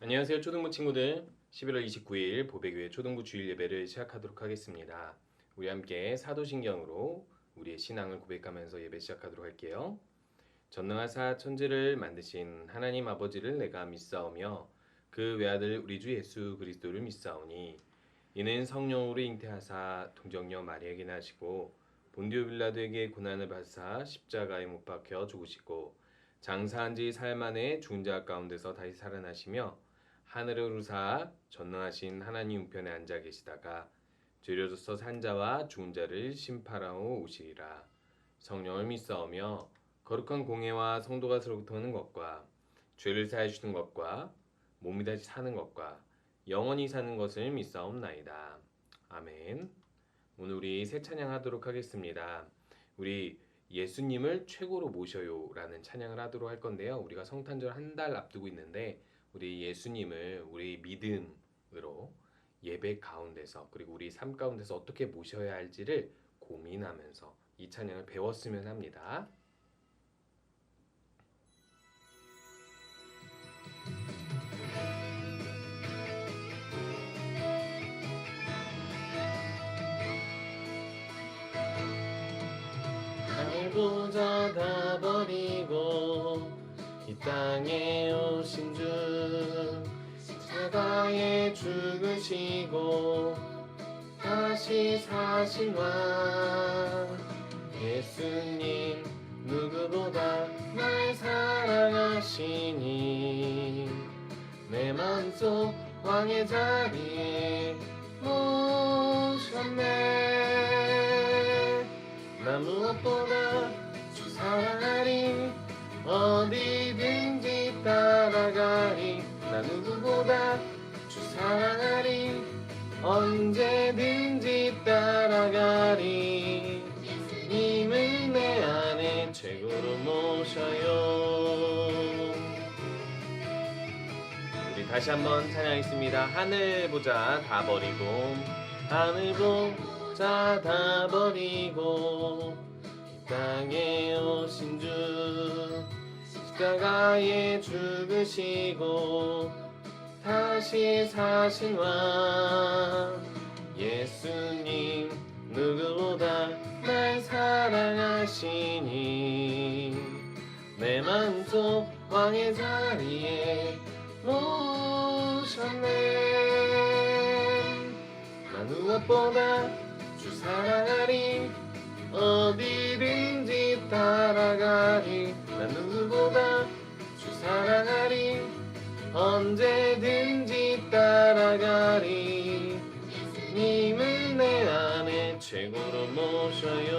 안녕하세요 초등부 친구들. 11월 29일 보배교회 초등부 주일 예배를 시작하도록 하겠습니다. 우리 함께 사도신경으로 우리의 신앙을 고백하면서 예배 시작하도록 할게요. 전능하사 천지를 만드신 하나님 아버지를 내가 믿사오며 그 외아들 우리 주 예수 그리스도를 믿사오니 이는 성령으로 잉태하사 동정녀 마리아에게 나시고 본디오 빌라도에게 고난을 받으사 십자가에 못 박혀 죽으시고 장사한 지 사흘 만에 죽은 자 가운데서 다시 살아나시며 하늘을 오르사 전능하신 하나님 우편에 앉아 계시다가 죄려져서 산 자와 죽은 자를 심판하러 오시리라. 성령을 믿사오며 거룩한 공예와 성도가 서로부터는 것과 죄를 사해 주는 것과 몸이 다시 사는 것과 영원히 사는 것을 믿사옵나이다. 아멘. 오늘 우리 새 찬양 하도록 하겠습니다. 우리 예수님을 최고로 모셔요 라는 찬양을 하도록 할 건데요. 우리가 성탄절 한 달 앞두고 있는데 우리 예수님을 우리 믿음으로 예배 가운데서 그리고 우리 삶 가운데서 어떻게 모셔야 할지를 고민하면서 이 찬양을 배웠으면 합니다. 하늘 보좌 다 버리고 이 땅에 오신 주 십자가에 죽으시고 다시 사신 왕 예수님 누구보다 날 사랑하시니 내 맘속 왕의 자리에 모셨네. 나 무엇보다 주 사랑하리 어디든지 따라가리. 나 누구보다 주 사랑하리 언제든지 따라가리. 예수님을 내 안에 최고로 모셔요. 우리 다시 한번 찬양하겠습니다. 하늘 보자 다 버리고 하늘 보자 다 버리고 이 땅에 오신 주 십자가에 죽으시고 다시 사신 왕 예수님 누구보다 날 사랑하시니 내 맘속 왕의 자리에 모셨네. 나 무엇보다 주 사랑하리 어디든지 따라가리. 나 누구보다 주 사랑하리 언제든지 따라가리. 예수님을 내 안에 최고로 모셔요.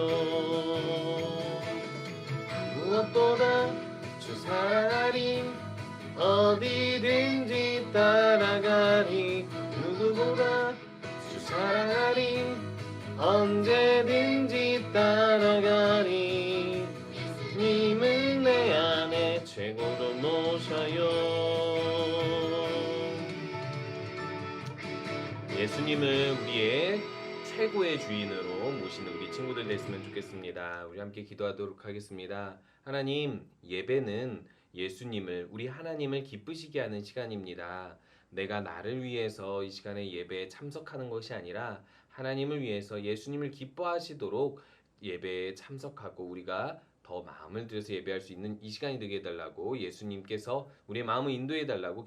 무엇보다 주 사랑하리 어디든지 따라가리. 누구보다 주 사랑하리 언제든지 따라가리. 예수님을 내 안에 최고로 모셔요. 예수님을 우리의 최고의 주인으로 모시는 우리 친구들 됐으면 좋겠습니다. 우리 함께 기도하도록 하겠습니다. 하나님, 예배는 예수님을, 우리 하나님을 기쁘시게 하는 시간입니다. 내가 나를 위해서 이 시간에 예배에 참석하는 것이 아니라 하나님을 위해서 예수님을 기뻐하시도록 예배에 참석하고 우리가 더 마음을 들여서 예배할 수 있는 이 시간이 되게 해달라고 예수님께서 우리의 마음을 인도해 달라고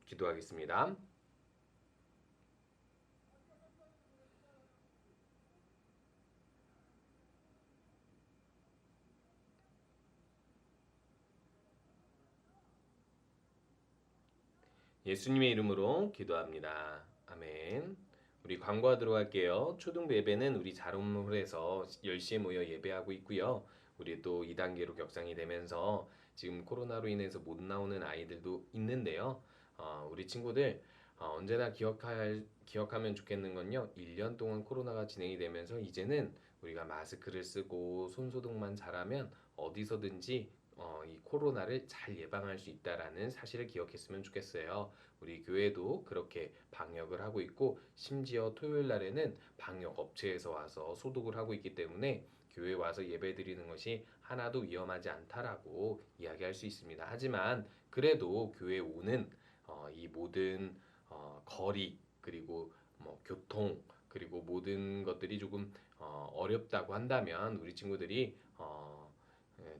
기도하겠습니다. 예수님의 이름으로 기도합니다. 아멘. 우리 광고하도록 할게요. 초등부 예배는 우리 자롬홀에서 10시에 모여 예배하고 있고요. 우리 또 2단계로 격상이 되면서 지금 코로나로 인해서 못 나오는 아이들도 있는데요. 우리 친구들 언제나 기억하면 좋겠는 건요. 1년 동안 코로나가 진행이 되면서 이제는 우리가 마스크를 쓰고 손소독만 잘하면 어디서든지 이 코로나를 잘 예방할 수 있다라는 사실을 기억했으면 좋겠어요. 우리 교회도 그렇게 방역을 하고 있고 심지어 토요일 날에는 방역 업체에서 와서 소독을 하고 있기 때문에 교회 와서 예배 드리는 것이 하나도 위험하지 않다라고 이야기할 수 있습니다. 하지만 그래도 교회 오는 이 모든 거리 그리고 뭐 교통 그리고 모든 것들이 조금 어렵다고 한다면 우리 친구들이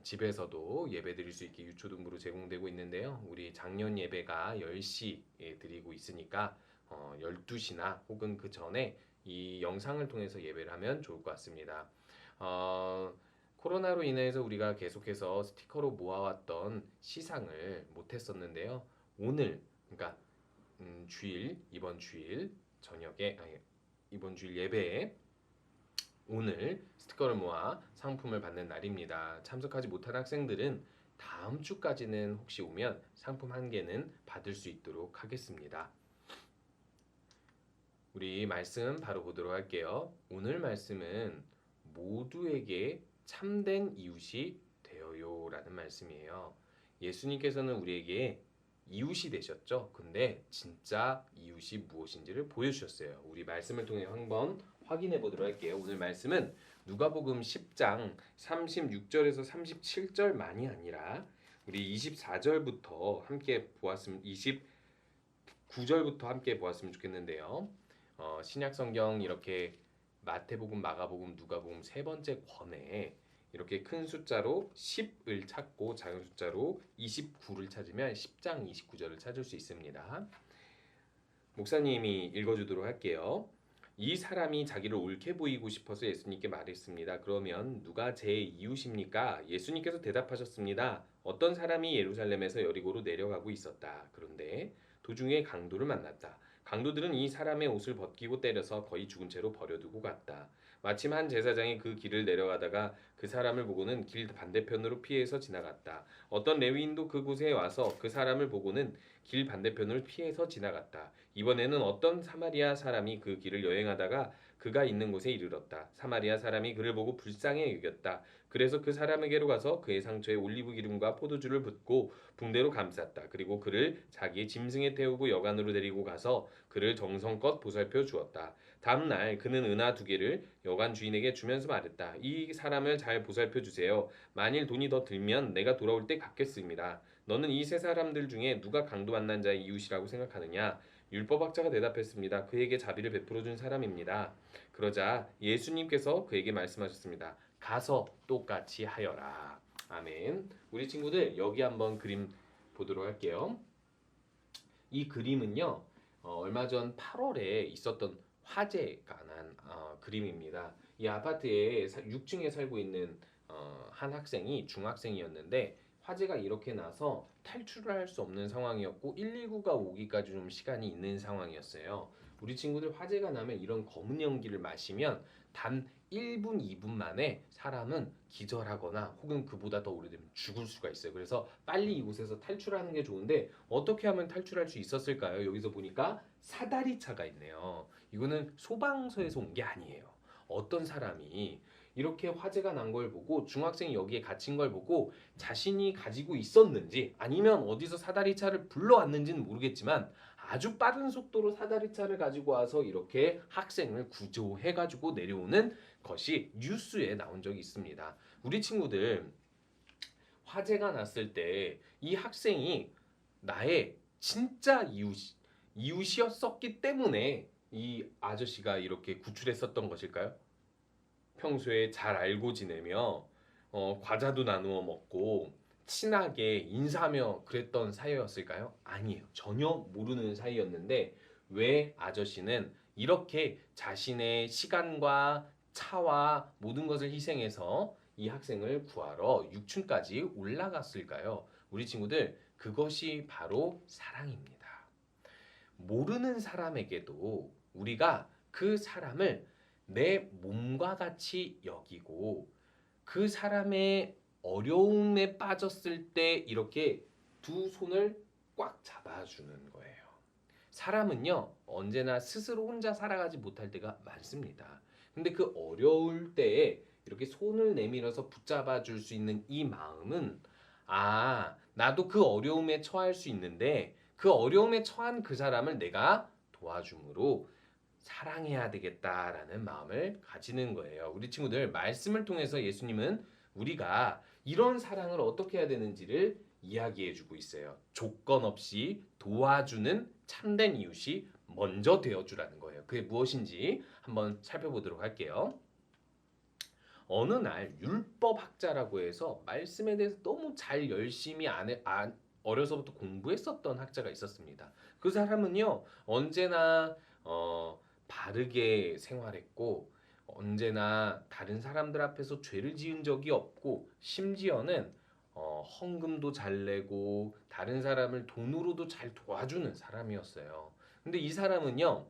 집에서도 예배 드릴 수 있게 유초등부로 제공되고 있는데요. 우리 작년 예배가 10시에 드리고 있으니까 12시나 혹은 그 전에 이 영상을 통해서 예배를 하면 좋을 것 같습니다. 코로나로 인해서 우리가 계속해서 스티커로 모아왔던 시상을 못했었는데요. 오늘 그러니까 이번 주일 저녁에 이번 주일 예배에 오늘 스티커를 모아 상품을 받는 날입니다. 참석하지 못한 학생들은 다음 주까지는 혹시 오면 상품 한 개는 받을 수 있도록 하겠습니다. 우리 말씀 바로 보도록 할게요. 오늘 말씀은 모두에게 참된 이웃이 되어요 라는 말씀이에요. 예수님께서는 우리에게 이웃이 되셨죠. 근데 진짜 이웃이 무엇인지를 보여주셨어요. 우리 말씀을 통해 한번 확인해 보도록 할게요. 오늘 말씀은 누가복음 10장 36절에서 37절만이 아니라 우리 24절부터 함께 보았으면 29절부터 함께 보았으면 좋겠는데요. 신약 성경 이렇게 마태복음, 마가복음, 누가복음 세 번째 권에 이렇게 큰 숫자로 10을 찾고 작은 숫자로 29를 찾으면 10장 29절을 찾을 수 있습니다. 목사님이 읽어주도록 할게요. 이 사람이 자기를 옳게 보이고 싶어서 예수님께 말했습니다. 그러면 누가 제 이웃입니까? 예수님께서 대답하셨습니다. 어떤 사람이 예루살렘에서 여리고로 내려가고 있었다. 그런데 도중에 강도를 만났다. 강도들은 이 사람의 옷을 벗기고 때려서 거의 죽은 채로 버려두고 갔다. 마침 한 제사장이 그 길을 내려가다가 그 사람을 보고는 길 반대편으로 피해서 지나갔다. 어떤 레위인도 그곳에 와서 그 사람을 보고는 길 반대편을 피해서 지나갔다. 이번에는 어떤 사마리아 사람이 그 길을 여행하다가 그가 있는 곳에 이르렀다. 사마리아 사람이 그를 보고 불쌍히 여겼다. 그래서 그 사람에게로 가서 그의 상처에 올리브 기름과 포도주를 붓고 붕대로 감쌌다. 그리고 그를 자기의 짐승에 태우고 여관으로 데리고 가서 그를 정성껏 보살펴 주었다. 다음 날 그는 은하 2개를 여관 주인에게 주면서 말했다. 이 사람을 잘 보살펴 주세요. 만일 돈이 더 들면 내가 돌아올 때 갚겠습니다. 너는 이 세 사람들 중에 누가 강도 만난 자의 이웃이라고 생각하느냐? 율법학자가 대답했습니다. 그에게 자비를 베풀어 준 사람입니다. 그러자 예수님께서 그에게 말씀하셨습니다. 가서 똑같이 하여라. 아멘. 우리 친구들 여기 한번 그림 보도록 할게요. 이 그림은요. 얼마 전 8월에 있었던 화재가 난 그림입니다. 이 아파트에 6층에 살고 있는 한 학생이 중학생이었는데 화재가 이렇게 나서 탈출을 할 수 없는 상황이었고 119가 오기까지 좀 시간이 있는 상황이었어요. 우리 친구들 화재가 나면 이런 검은 연기를 마시면 단 1분, 2분 만에 사람은 기절하거나 혹은 그보다 더 오래되면 죽을 수가 있어요. 그래서 빨리 이곳에서 탈출하는 게 좋은데 어떻게 하면 탈출할 수 있었을까요? 여기서 보니까 사다리차가 있네요. 이거는 소방서에서 온 게 아니에요. 어떤 사람이 이렇게 화재가 난 걸 보고 중학생이 여기에 갇힌 걸 보고 자신이 가지고 있었는지 아니면 어디서 사다리차를 불러왔는지는 모르겠지만 아주 빠른 속도로 사다리차를 가지고 와서 이렇게 학생을 구조해가지고 내려오는 것이 뉴스에 나온 적이 있습니다. 우리 친구들 화재가 났을 때 이 학생이 나의 진짜 이웃이었었기 때문에 이 아저씨가 이렇게 구출했었던 것일까요? 평소에 잘 알고 지내며 과자도 나누어 먹고 친하게 인사하며 그랬던 사이였을까요? 아니에요. 전혀 모르는 사이였는데 왜 아저씨는 이렇게 자신의 시간과 차와 모든 것을 희생해서 이 학생을 구하러 6층까지 올라갔을까요? 우리 친구들 그것이 바로 사랑입니다. 모르는 사람에게도 우리가 그 사람을 내 몸과 같이 여기고 그 사람의 어려움에 빠졌을 때 이렇게 두 손을 꽉 잡아주는 거예요. 사람은요 언제나 스스로 혼자 살아가지 못할 때가 많습니다. 근데 그 어려울 때에 이렇게 손을 내밀어서 붙잡아 줄 수 있는 이 마음은 나도 그 어려움에 처할 수 있는데 그 어려움에 처한 그 사람을 내가 도와줌으로 사랑해야 되겠다라는 마음을 가지는 거예요. 우리 친구들 말씀을 통해서 예수님은 우리가 이런 사랑을 어떻게 해야 되는지를 이야기해주고 있어요. 조건 없이 도와주는 참된 이웃이 먼저 되어주라는 거예요. 그게 무엇인지 한번 살펴보도록 할게요. 어느 날 율법학자라고 해서 말씀에 대해서 너무 잘 열심히 어려서부터 공부했었던 학자가 있었습니다. 그 사람은요 언제나 바르게 생활했고 언제나 다른 사람들 앞에서 죄를 지은 적이 없고 심지어는 헌금도 잘 내고 다른 사람을 돈으로도 잘 도와주는 사람이었어요. 근데 이 사람은요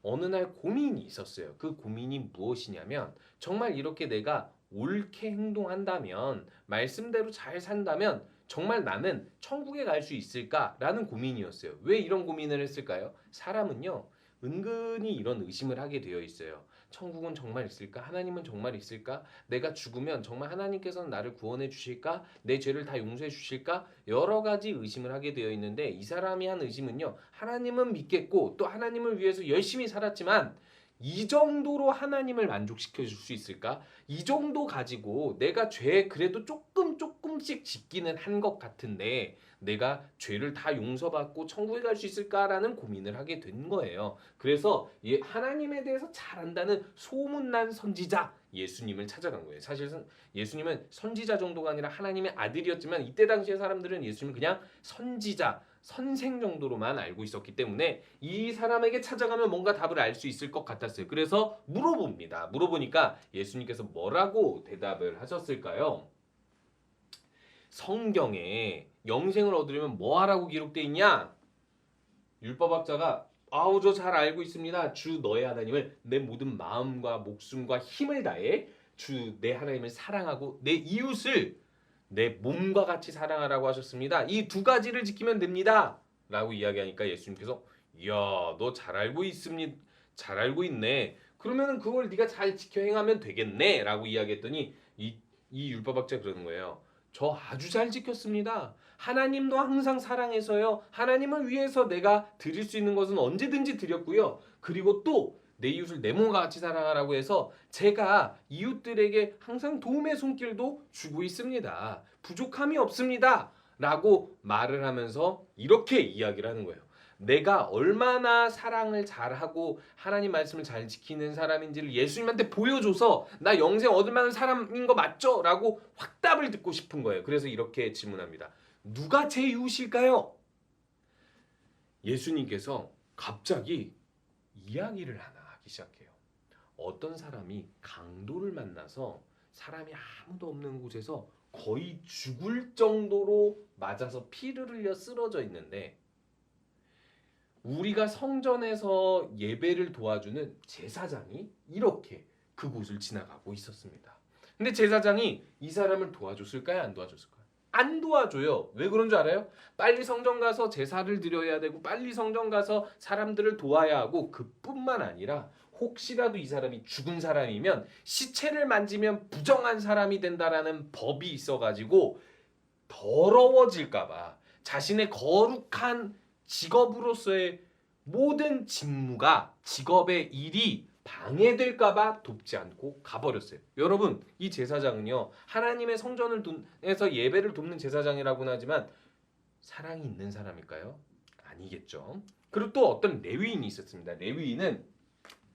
어느 날 고민이 있었어요. 그 고민이 무엇이냐면 정말 이렇게 내가 옳게 행동한다면 말씀대로 잘 산다면 정말 나는 천국에 갈 수 있을까라는 고민이었어요. 왜 이런 고민을 했을까요? 사람은요 은근히 이런 의심을 하게 되어 있어요. 천국은 정말 있을까? 하나님은 정말 있을까? 내가 죽으면 정말 하나님께서는 나를 구원해 주실까? 내 죄를 다 용서해 주실까? 여러 가지 의심을 하게 되어 있는데 이 사람이 한 의심은요. 하나님은 믿겠고 또 하나님을 위해서 열심히 살았지만 이 정도로 하나님을 만족시켜 줄 수 있을까? 이 정도 가지고 내가 죄 그래도 조금씩 짓기는 한 것 같은데 내가 죄를 다 용서받고 천국에 갈 수 있을까라는 고민을 하게 된 거예요. 그래서 하나님에 대해서 잘 안다는 소문난 선지자 예수님을 찾아간 거예요. 사실 예수님은 선지자 정도가 아니라 하나님의 아들이었지만 이때 당시의 사람들은 예수님을 그냥 선지자, 선생 정도로만 알고 있었기 때문에 이 사람에게 찾아가면 뭔가 답을 알 수 있을 것 같았어요. 그래서 물어봅니다. 물어보니까 예수님께서 뭐라고 대답을 하셨을까요? 성경에 영생을 얻으려면 뭐 하라고 기록되어 있냐? 율법학자가 아우 저 잘 알고 있습니다. 주 너의 하나님을 내 모든 마음과 목숨과 힘을 다해 주 내 하나님을 사랑하고 내 이웃을 내 몸과 같이 사랑하라고 하셨습니다. 이 두 가지를 지키면 됩니다. 라고 이야기하니까 예수님께서 이야 너 잘 알고 있습니다. 잘 알고 있네. 그러면 그걸 네가 잘 지켜 행하면 되겠네. 라고 이야기했더니 이 율법학자 그러는 거예요. 저 아주 잘 지켰습니다. 하나님도 항상 사랑해서요. 하나님을 위해서 내가 드릴 수 있는 것은 언제든지 드렸고요. 그리고 또 내 이웃을 내 몸과 같이 사랑하라고 해서 제가 이웃들에게 항상 도움의 손길도 주고 있습니다. 부족함이 없습니다. 라고 말을 하면서 이렇게 이야기를 하는 거예요. 내가 얼마나 사랑을 잘하고 하나님 말씀을 잘 지키는 사람인지를 예수님한테 보여줘서 나 영생 얻을 만한 사람인 거 맞죠? 라고 확답을 듣고 싶은 거예요. 그래서 이렇게 질문합니다. 누가 제 이웃일까요? 예수님께서 갑자기 이야기를 하나 하기 시작해요. 어떤 사람이 강도를 만나서 사람이 아무도 없는 곳에서 거의 죽을 정도로 맞아서 피를 흘려 쓰러져 있는데 우리가 성전에서 예배를 도와주는 제사장이 이렇게 그곳을 지나가고 있었습니다. 근데 제사장이 이 사람을 도와줬을까요? 안 도와줬을까요? 안 도와줘요. 왜 그런 줄 알아요? 빨리 성전 가서 제사를 드려야 되고 빨리 성전 가서 사람들을 도와야 하고 그뿐만 아니라 혹시라도 이 사람이 죽은 사람이면 시체를 만지면 부정한 사람이 된다라는 법이 있어가지고 더러워질까봐 자신의 거룩한 직업으로서의 모든 직무가 직업의 일이 방해될까봐 돕지 않고 가버렸어요. 여러분 이 제사장은요 하나님의 성전을 에서 예배를 돕는 제사장이라고는 하지만 사랑이 있는 사람일까요? 아니겠죠. 그리고 또 어떤 레위인이 있었습니다. 레위인은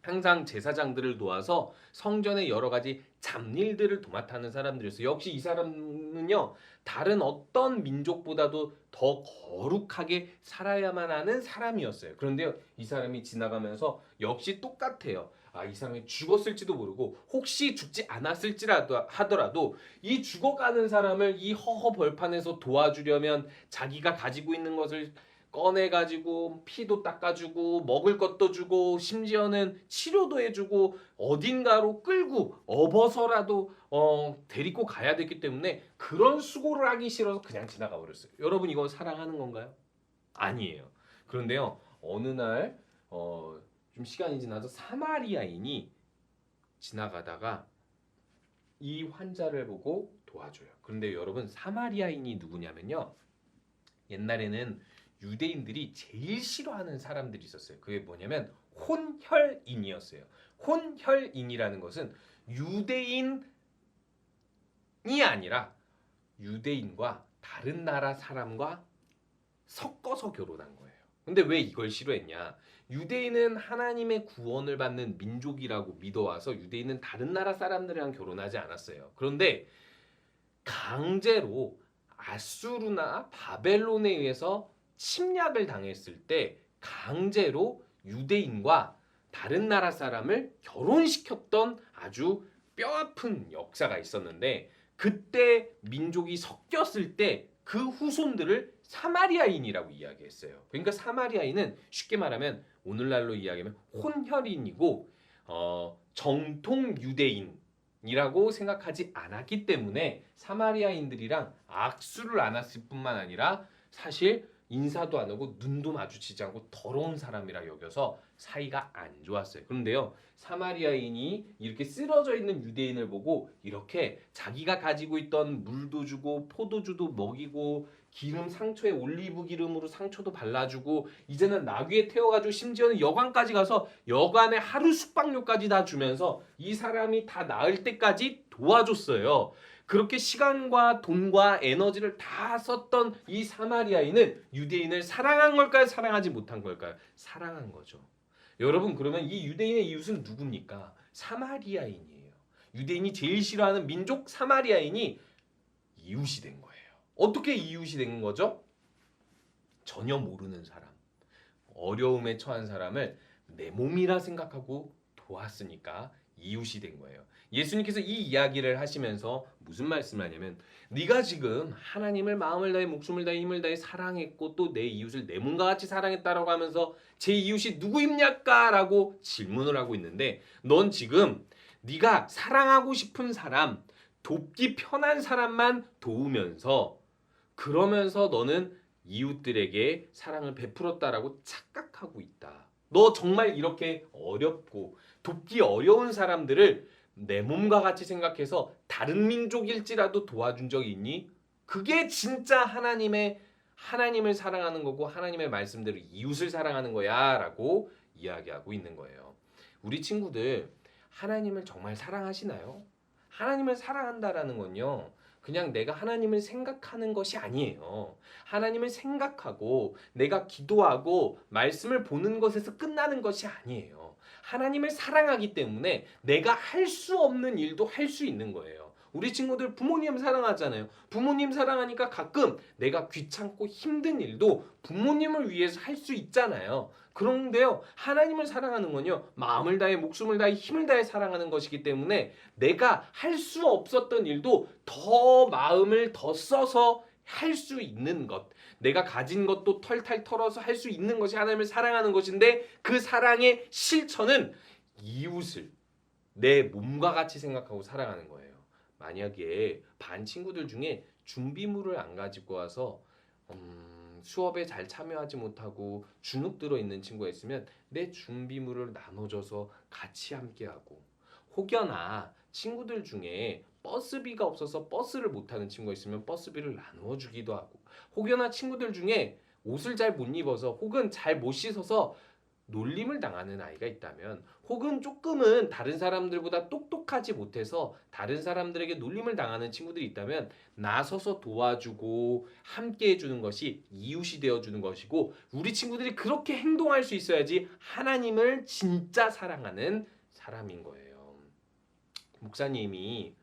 항상 제사장들을 도와서 성전의 여러 가지 잡일들을 도맡아하는 사람들이었어요. 역시 이 사람은요 다른 어떤 민족보다도 더 거룩하게 살아야만 하는 사람이었어요. 그런데요 이 사람이 지나가면서 역시 똑같아요. 이 사람이 죽었을지도 모르고 혹시 죽지 않았을지라도 하더라도 이 죽어가는 사람을 이 허허 벌판에서 도와주려면 자기가 가지고 있는 것을 꺼내가지고 피도 닦아주고 먹을 것도 주고 심지어는 치료도 해주고 어딘가로 끌고 업어서라도 데리고 가야 되기 때문에 그런 수고를 하기 싫어서 그냥 지나가 버렸어요. 여러분 이거 사랑하는 건가요? 아니에요. 그런데요 어느 날 좀 시간이 지나서 사마리아인이 지나가다가 이 환자를 보고 도와줘요. 그런데 여러분 사마리아인이 누구냐면요 옛날에는 유대인들이 제일 싫어하는 사람들이 있었어요. 그게 뭐냐면 혼혈인이었어요. 혼혈인이라는 것은 유대인이 아니라 유대인과 다른 나라 사람과 섞어서 결혼한 거예요. 근데 왜 이걸 싫어했냐? 유대인은 하나님의 구원을 받는 민족이라고 믿어와서 유대인은 다른 나라 사람들이랑 결혼하지 않았어요. 그런데 강제로 아수르나 바벨론에 의해서 침략을 당했을 때 강제로 유대인과 다른 나라 사람을 결혼시켰던 아주 뼈아픈 역사가 있었는데 그때 민족이 섞였을 때 그 후손들을 사마리아인이라고 이야기했어요. 그러니까 사마리아인은 쉽게 말하면 오늘날로 이야기하면 혼혈인이고 정통 유대인이라고 생각하지 않았기 때문에 사마리아인들이랑 악수를 안 했을 뿐만 아니라 사실 인사도 안 하고 눈도 마주치지 않고 더러운 사람이라 여겨서 사이가 안 좋았어요. 그런데요, 사마리아인이 이렇게 쓰러져 있는 유대인을 보고 이렇게 자기가 가지고 있던 물도 주고 포도주도 먹이고 기름 상처에 올리브 기름으로 상처도 발라주고 이제는 나귀에 태워가지고 심지어는 여관까지 가서 여관에 하루 숙박료까지 다 주면서 이 사람이 다 나을 때까지 도와줬어요. 그렇게 시간과 돈과 에너지를 다 썼던 이 사마리아인은 유대인을 사랑한 걸까요? 사랑하지 못한 걸까요? 사랑한 거죠. 여러분, 그러면 이 유대인의 이웃은 누굽니까? 사마리아인이에요. 유대인이 제일 싫어하는 민족 사마리아인이 이웃이 된 거예요. 어떻게 이웃이 된 거죠? 전혀 모르는 사람, 어려움에 처한 사람을 내 몸이라 생각하고 도왔으니까 이웃이 된 거예요. 예수님께서 이 이야기를 하시면서 무슨 말씀을 하냐면 네가 지금 하나님을 마음을 다해 목숨을 다해 힘을 다해 사랑했고 또 내 이웃을 내 몸과 같이 사랑했다라고 하면서 제 이웃이 누구입니까? 라고 질문을 하고 있는데 넌 지금 네가 사랑하고 싶은 사람, 돕기 편한 사람만 도우면서 그러면서 너는 이웃들에게 사랑을 베풀었다라고 착각하고 있다. 너 정말 이렇게 어렵고 돕기 어려운 사람들을 내 몸과 같이 생각해서 다른 민족일지라도 도와준 적이 있니? 그게 진짜 하나님을 사랑하는 거고 하나님의 말씀대로 이웃을 사랑하는 거야라고 이야기하고 있는 거예요. 우리 친구들 하나님을 정말 사랑하시나요? 하나님을 사랑한다라는 건요. 그냥 내가 하나님을 생각하는 것이 아니에요. 하나님을 생각하고 내가 기도하고 말씀을 보는 것에서 끝나는 것이 아니에요. 하나님을 사랑하기 때문에 내가 할 수 없는 일도 할 수 있는 거예요. 우리 친구들 부모님 사랑하잖아요. 부모님 사랑하니까 가끔 내가 귀찮고 힘든 일도 부모님을 위해서 할 수 있잖아요. 그런데요, 하나님을 사랑하는 건요, 마음을 다해 목숨을 다해 힘을 다해 사랑하는 것이기 때문에 내가 할 수 없었던 일도 더 마음을 더 써서 할 수 있는 것, 내가 가진 것도 털탈 털어서 할 수 있는 것이 하나님을 사랑하는 것인데 그 사랑의 실천은 이웃을 내 몸과 같이 생각하고 사랑하는 거예요. 만약에 반 친구들 중에 준비물을 안 가지고 와서 수업에 잘 참여하지 못하고 주눅 들어 있는 친구가 있으면 내 준비물을 나눠줘서 같이 함께하고, 혹여나 친구들 중에 버스비가 없어서 버스를 못 타는 친구가 있으면 버스비를 나누어 주기도 하고, 혹여나 친구들 중에 옷을 잘 못 입어서 혹은 잘 못 씻어서 놀림을 당하는 아이가 있다면, 혹은 조금은 다른 사람들보다 똑똑하지 못해서 다른 사람들에게 놀림을 당하는 친구들이 있다면 나서서 도와주고 함께 해주는 것이 이웃이 되어주는 것이고, 우리 친구들이 그렇게 행동할 수 있어야지 하나님을 진짜 사랑하는 사람인 거예요. 목사님이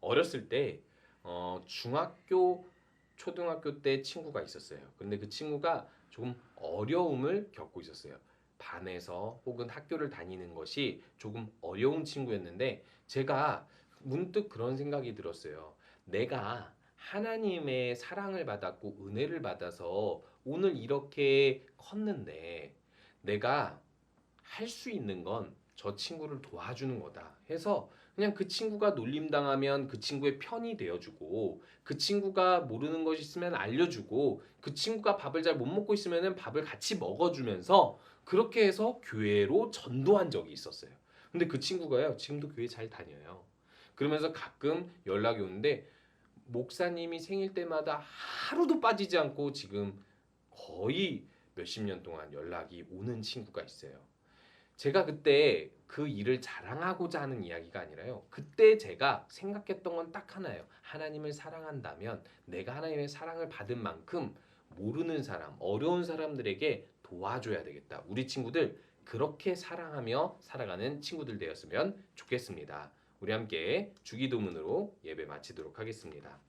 어렸을 때 중학교, 초등학교 때 친구가 있었어요. 근데 그 친구가 조금 어려움을 겪고 있었어요. 반에서 혹은 학교를 다니는 것이 조금 어려운 친구였는데 제가 문득 그런 생각이 들었어요. 내가 하나님의 사랑을 받았고 은혜를 받아서 오늘 이렇게 컸는데 내가 할 수 있는 건 저 친구를 도와주는 거다 해서 그냥 그 친구가 놀림당하면 그 친구의 편이 되어주고, 그 친구가 모르는 것이 있으면 알려주고, 그 친구가 밥을 잘 못 먹고 있으면 밥을 같이 먹어주면서 그렇게 해서 교회로 전도한 적이 있었어요. 근데 그 친구가요, 지금도 교회 잘 다녀요. 그러면서 가끔 연락이 오는데 목사님이 생일 때마다 하루도 빠지지 않고 지금 거의 몇십 년 동안 연락이 오는 친구가 있어요. 제가 그때 그 일을 자랑하고자 하는 이야기가 아니라요. 그때 제가 생각했던 건 딱 하나예요. 하나님을 사랑한다면 내가 하나님의 사랑을 받은 만큼 모르는 사람, 어려운 사람들에게 도와줘야 되겠다. 우리 친구들 그렇게 사랑하며 살아가는 친구들 되었으면 좋겠습니다. 우리 함께 주기도문으로 예배 마치도록 하겠습니다.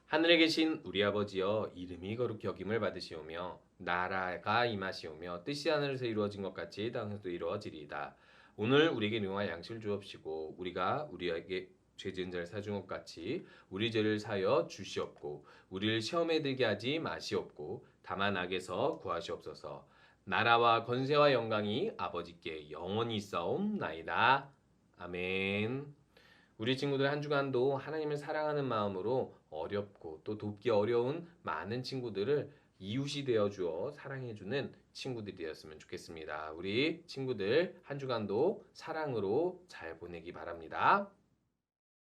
하늘에 계신 우리 아버지여, 이름이 거룩히 여김을 받으시오며 나라가 임하시오며 뜻이 하늘에서 이루어진 것 같이 땅에서도 이루어지리이다. 오늘 우리에게 용할 양식을 주옵시고 우리가 우리에게 죄 지은 자를 사준 것 같이 우리 죄를 사여 주시옵고 우리를 시험에 들게 하지 마시옵고 다만 악에서 구하시옵소서. 나라와 권세와 영광이 아버지께 영원히 있사옵나이다. 아멘. 우리 친구들 한 주간도 하나님을 사랑하는 마음으로 어렵고 또 돕기 어려운 많은 친구들을 이웃이 되어 주어 사랑해 주는 친구들이 되었으면 좋겠습니다. 우리 친구들 한 주간도 사랑으로 잘 보내기 바랍니다.